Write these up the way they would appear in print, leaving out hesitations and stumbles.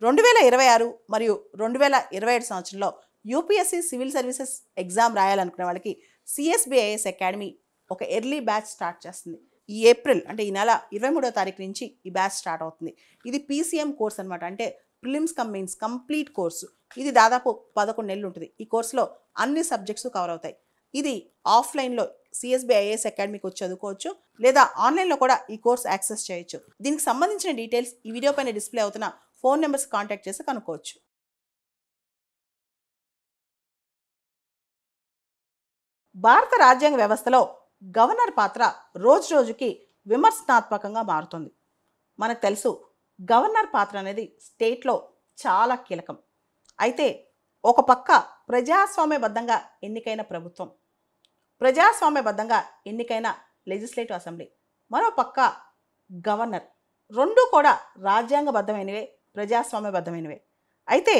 2026 మరియు 2027 సంవత్సరంలో UPSC civil services exam రాయాలనుకునే వాళ్ళకి సిఎస్బిఐఎస్ అకాడమీ ఒక ఎర్లీ బ్యాచ్ స్టార్ట్ చేస్తుంది. ఈ ఏప్రిల్ అంటే ఈ నెల 23వ తారీఖు నుంచి ఈ బ్యాచ్ స్టార్ట్ అవుతుంది. ఇది పీసీఎం కోర్స్ అనమాట. అంటే prelims come mains complete course. ఇది దాదాపు 11 నెలలు ఉంటుంది. ఈ కోర్సులో అన్ని సబ్జెక్ట్స్ కవర్ అవుతాయి. ఇది ఆఫ్లైన్లో సిఎస్బిఐఎస్ అకాడమీకి వచ్చి చదువుకోవచ్చు, లేదా ఆన్లైన్లో కూడా ఈ కోర్స్ యాక్సెస్ చేయొచ్చు. దీనికి సంబంధించిన డీటెయిల్స్ ఈ వీడియో పైన డిస్ప్లే అవుతున్న ఫోన్ నెంబర్స్ కాంటాక్ట్ చేసి కనుక్కోవచ్చు. భారత రాజ్యాంగ వ్యవస్థలో గవర్నర్ పాత్ర రోజు రోజుకి విమర్శనాత్మకంగా మారుతుంది. మనకు తెలుసు, గవర్నర్ పాత్ర అనేది స్టేట్లో చాలా కీలకం. అయితే ఒక పక్క ప్రజాస్వామ్యబద్ధంగా ఎన్నికైన ప్రభుత్వం, ప్రజాస్వామ్యబద్ధంగా ఎన్నికైన లెజిస్లేటివ్ అసెంబ్లీ, మరో పక్క గవర్నర్, రెండూ కూడా రాజ్యాంగబద్ధమైనవే, ప్రజాస్వామ్యబద్ధమైనవే. అయితే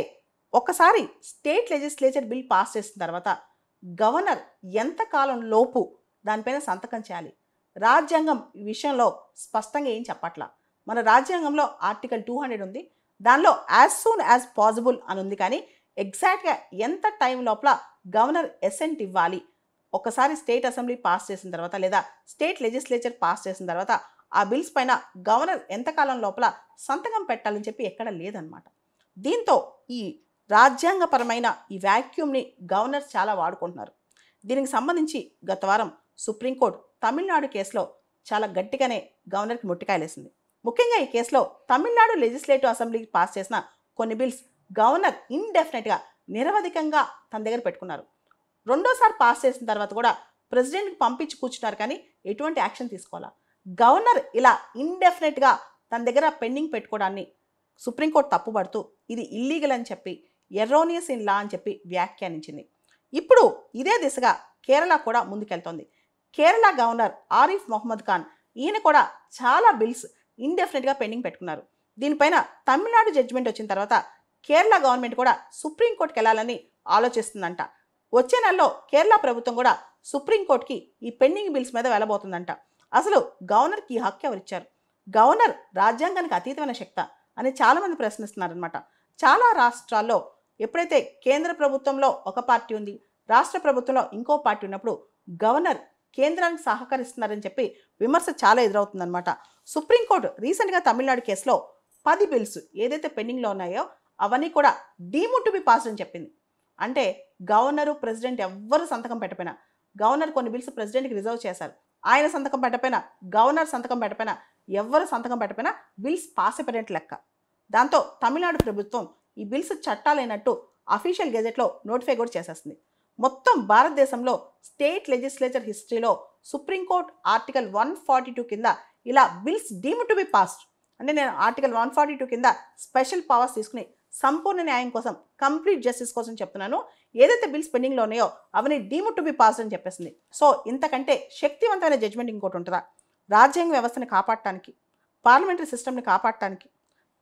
ఒకసారి స్టేట్ లెజిస్లేచర్ బిల్ పాస్ చేసిన తర్వాత గవర్నర్ ఎంతకాలం లోపు దానిపైన సంతకం చేయాలి? రాజ్యాంగం ఈ విషయంలో స్పష్టంగా ఏం చెప్పట్లా. మన రాజ్యాంగంలో ఆర్టికల్ 200 ఉంది. దానిలో యాజ్ సూన్ యాజ్ పాసిబుల్ అని ఉంది. కానీ ఎగ్జాక్ట్గా ఎంత టైం లోపల గవర్నర్ ఎసెంట్ ఇవ్వాలి, ఒకసారి స్టేట్ అసెంబ్లీ పాస్ చేసిన తర్వాత లేదా స్టేట్ లెజిస్లేచర్ పాస్ చేసిన తర్వాత ఆ బిల్స్ పైన గవర్నర్ ఎంతకాలం లోపల సంతకం పెట్టాలని చెప్పి ఎక్కడ లేదనమాట. దీంతో ఈ రాజ్యాంగపరమైన ఈ వ్యాక్యూమ్ని గవర్నర్ చాలా వాడుకుంటున్నారు. దీనికి సంబంధించి గత వారం సుప్రీంకోర్టు తమిళనాడు కేసులో చాలా గట్టిగానే గవర్నర్కి ముట్టికాయలేసింది. ముఖ్యంగా ఈ కేసులో తమిళనాడు లెజిస్లేటివ్ అసెంబ్లీకి పాస్ చేసిన కొన్ని బిల్స్ గవర్నర్ ఇండెఫినెట్గా నిరవధికంగా తన దగ్గర పెట్టుకున్నారు. రెండోసారి పాస్ చేసిన తర్వాత కూడా ప్రెసిడెంట్కి పంపించి కూర్చున్నారు, కానీ ఎటువంటి యాక్షన్ తీసుకోవాలా. గవర్నర్ ఇలా ఇండెఫినెట్గా తన దగ్గర పెండింగ్ పెట్టుకోవడాన్ని సుప్రీంకోర్టు తప్పుపడుతూ ఇది ఇల్లీగల్ అని చెప్పి, ఎర్రోనియస్ ఇన్ లా అని చెప్పి వ్యాఖ్యానించింది. ఇప్పుడు ఇదే దిశగా కేరళ కూడా ముందుకెళ్తోంది. కేరళ గవర్నర్ ఆరిఫ్ మొహమ్మద్ ఖాన్, ఈయన కూడా చాలా బిల్స్ ఇండెఫినెట్గా పెండింగ్ పెట్టుకున్నారు. దీనిపైన తమిళనాడు జడ్జిమెంట్ వచ్చిన తర్వాత కేరళ గవర్నమెంట్ కూడా సుప్రీంకోర్టుకి వెళ్ళాలని ఆలోచిస్తుందంట. వచ్చే నెలలో కేరళ ప్రభుత్వం కూడా సుప్రీంకోర్టుకి ఈ పెండింగ్ బిల్స్ మీద వెళ్ళబోతుందంట. అసలు గవర్నర్కి ఈ హక్కు ఎవరిచ్చారు? గవర్నర్ రాజ్యాంగానికి అతీతమైన శక్తి అని చాలామంది ప్రశ్నిస్తున్నారనమాట. చాలా రాష్ట్రాల్లో ఎప్పుడైతే కేంద్ర ప్రభుత్వంలో ఒక పార్టీ ఉంది, రాష్ట్ర ప్రభుత్వంలో ఇంకో పార్టీ ఉన్నప్పుడు గవర్నర్ కేంద్రానికి సహకరిస్తున్నారని చెప్పి విమర్శ చాలా ఎదురవుతుందన్నమాట. సుప్రీంకోర్టు రీసెంట్గా తమిళనాడు కేసులో 10 బిల్స్ ఏదైతే పెండింగ్లో ఉన్నాయో అవన్నీ కూడా డీమ్డ్ టు బి పాస్డ్ అని చెప్పింది. అంటే గవర్నరు, ప్రెసిడెంట్ ఎవ్వరు సంతకం పెట్టపోయినా, గవర్నర్ కొన్ని బిల్స్ ప్రెసిడెంట్కి రిజర్వ్ చేశారు, ఆయన సంతకం పెట్టపోయినా, గవర్నర్ సంతకం పెట్టపోయినా, ఎవ్వరు సంతకం పెట్టపోయినా బిల్స్ పాస్ అయిపోయినట్టు లెక్క. దాంతో తమిళనాడు ప్రభుత్వం ఈ బిల్స్ చట్టాలైనట్టు అఫీషియల్ గెజెట్లో నోటిఫై కూడా చేసేస్తుంది. మొత్తం భారతదేశంలో స్టేట్ లెజిస్లేచర్ హిస్టరీలో సుప్రీంకోర్టు ఆర్టికల్ 142 కింద ఇలా bills deemed to be passed, అంటే నేను ఆర్టికల్ 142 కింద స్పెషల్ పవర్స్ తీసుకుని సంపూర్ణ న్యాయం కోసం, కంప్లీట్ జస్టిస్ కోసం చెప్తున్నాను. ఏదైతే బిల్స్ పెండింగ్లో ఉన్నాయో అవన్నీ డీమ్డ్ టు బి పాస్డ్ అని చెప్పేసింది. సో ఇంతకంటే శక్తివంతమైన జడ్జిమెంట్ ఇంకోటి ఉంటుందా? రాజ్యాంగ వ్యవస్థని కాపాడటానికి, పార్లమెంటరీ సిస్టమ్ని కాపాడటానికి,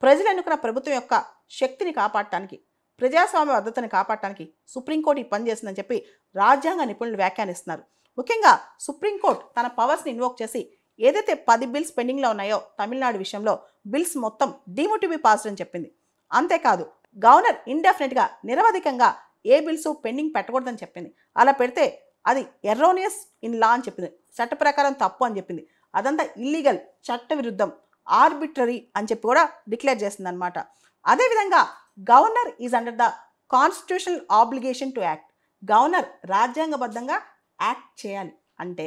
ప్రజలు ఎన్నుకున్న ప్రభుత్వం యొక్క శక్తిని కాపాడటానికి, ప్రజాస్వామ్య భద్రతని కాపాడటానికి సుప్రీంకోర్టు ఈ పని చేసిందని చెప్పి రాజ్యాంగ నిపుణులు వ్యాఖ్యానిస్తున్నారు. ముఖ్యంగా సుప్రీంకోర్టు తన పవర్స్ని ఇన్వోక్ చేసి ఏదైతే 10 బిల్స్ పెండింగ్లో ఉన్నాయో తమిళనాడు విషయంలో బిల్స్ మొత్తం డీమ్డ్ టు బి పాస్డ్ అని చెప్పింది. అంతేకాదు, గవర్నర్ ఇండెఫినెట్గా నిరవధికంగా ఏ బిల్స్ పెండింగ్ పెట్టకూడదని చెప్పింది. అలా పెడితే అది ఎర్రోనియస్ ఇన్ లా అని చెప్పింది, చట్ట ప్రకారం తప్పు అని చెప్పింది. అదంతా ఇల్లీగల్, చట్ట విరుద్ధం, ఆర్బిట్రరీ అని చెప్పి కూడా డిక్లేర్ చేసింది అనమాట. అదేవిధంగా governor is under the constitutional obligation to act. Governor రాజ్యాంగబద్ధంగా యాక్ట్ చేయాలి. అంటే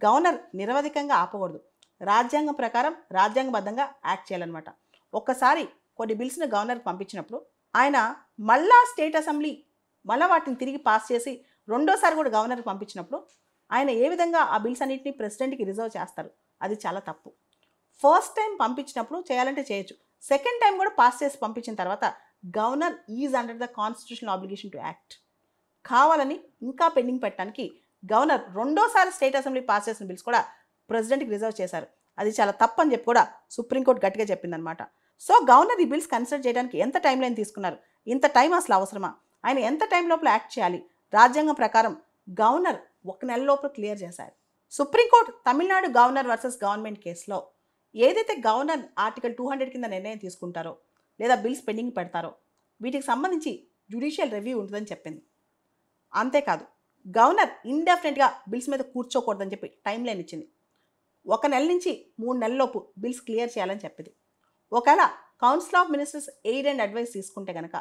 గవర్నర్ నిరవధికంగా ఆపకూడదు, రాజ్యాంగం ప్రకారం రాజ్యాంగబద్ధంగా యాక్ట్ చేయాలన్నమాట. ఒక్కసారి కొన్ని బిల్స్ని గవర్నర్కి పంపించినప్పుడు ఆయన మళ్ళా స్టేట్ అసెంబ్లీ మళ్ళీ వాటిని తిరిగి పాస్ చేసి రెండోసారి కూడా గవర్నర్కి పంపించినప్పుడు ఆయన ఏ విధంగా ఆ బిల్స్ అన్నింటినీ ప్రెసిడెంట్కి రిజర్వ్ చేస్తారు? అది చాలా తప్పు. ఫస్ట్ టైం పంపించినప్పుడు చేయాలంటే చేయొచ్చు, సెకండ్ టైం కూడా పాస్ చేసి పంపించిన తర్వాత governor is under the constitutional obligation to act. కావాలని ఇంకా పెండింగ్ పెట్టడానికి గవర్నర్ రెండోసారి స్టేట్ అసెంబ్లీ పాస్ చేసిన బిల్స్ కూడా ప్రెసిడెంట్కి రిజర్వ్ చేశారు. అది చాలా తప్పు అని చెప్పి కూడా సుప్రీంకోర్టు గట్టిగా చెప్పిందనమాట. సో గవర్నర్ ఈ బిల్స్ కన్సిడర్ చేయడానికి ఎంత టైం లైన్ తీసుకున్నారు? ఇంత టైం అసలు అవసరమా? ఆయన ఎంత టైం లోపల యాక్ట్ చేయాలి? రాజ్యాంగం ప్రకారం గవర్నర్ 1 నెల లోపల క్లియర్ చేశారు. Supreme court Tamil Nadu governor versus government కేసులో ఏదైతే గవర్నర్ ఆర్టికల్ 200 కింద నిర్ణయం తీసుకుంటారో లేదా బిల్స్ పెండింగ్ పెడతారో వీటికి సంబంధించి జ్యుడిషియల్ రివ్యూ ఉంటుందని చెప్పింది. అంతేకాదు గవర్నర్ ఇండెఫినెట్గా బిల్స్ మీద కూర్చోకూడదని చెప్పి టైం లైన్ ఇచ్చింది. 1 నెల నుంచి 3 నెలల్లోపు బిల్స్ క్లియర్ చేయాలని చెప్పింది. ఒకవేళ council of ministers aid and advice తీసుకుంటే కనుక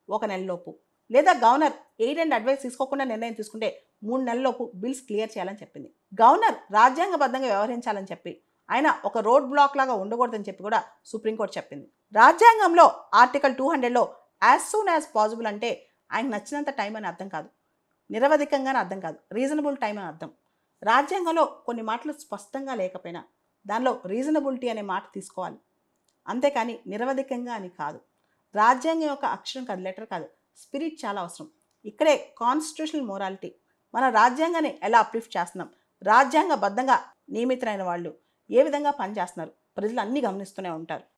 1 నెలలోపు, లేదా గవర్నర్ ఎయిడ్ అండ్ అడ్వైస్ తీసుకోకుండా నిర్ణయం తీసుకుంటే 3 నెలల్లోపు బిల్స్ క్లియర్ చేయాలని చెప్పింది. గవర్నర్ రాజ్యాంగబద్ధంగా వ్యవహరించాలని చెప్పి ఆయన ఒక రోడ్ బ్లాక్ లాగా ఉండకూడదని చెప్పి కూడా సుప్రీంకోర్టు చెప్పింది. రాజ్యాంగంలో ఆర్టికల్ 200లో యాజ్ సూన్ యాజ్ పాసిబుల్ అంటే ఆయనకు నచ్చినంత టైం అని అర్థం కాదు, నిరవధికంగానే అర్థం కాదు, రీజనబుల్ టైం అని అర్థం. రాజ్యాంగంలో కొన్ని మాటలు స్పష్టంగా లేకపోయినా దానిలో రీజనబిలిటీ అనే మాట తీసుకోవాలి, అంతేకాని నిరవధికంగా అని కాదు. రాజ్యాంగం యొక్క అక్షరం కాదు, లెటర్ కాదు, స్పిరిట్ చాలా అవసరం. ఇక్కడే కాన్స్టిట్యూషనల్ మొరాలిటీ, మన రాజ్యాంగాన్ని ఎలా అప్లిఫ్ట్ చేస్తున్నాం, రాజ్యాంగబద్ధంగా నియమితులైన వాళ్ళు ఏ విధంగా పనిచేస్తున్నారు, ప్రజలు అన్నీ గమనిస్తూనే ఉంటారు.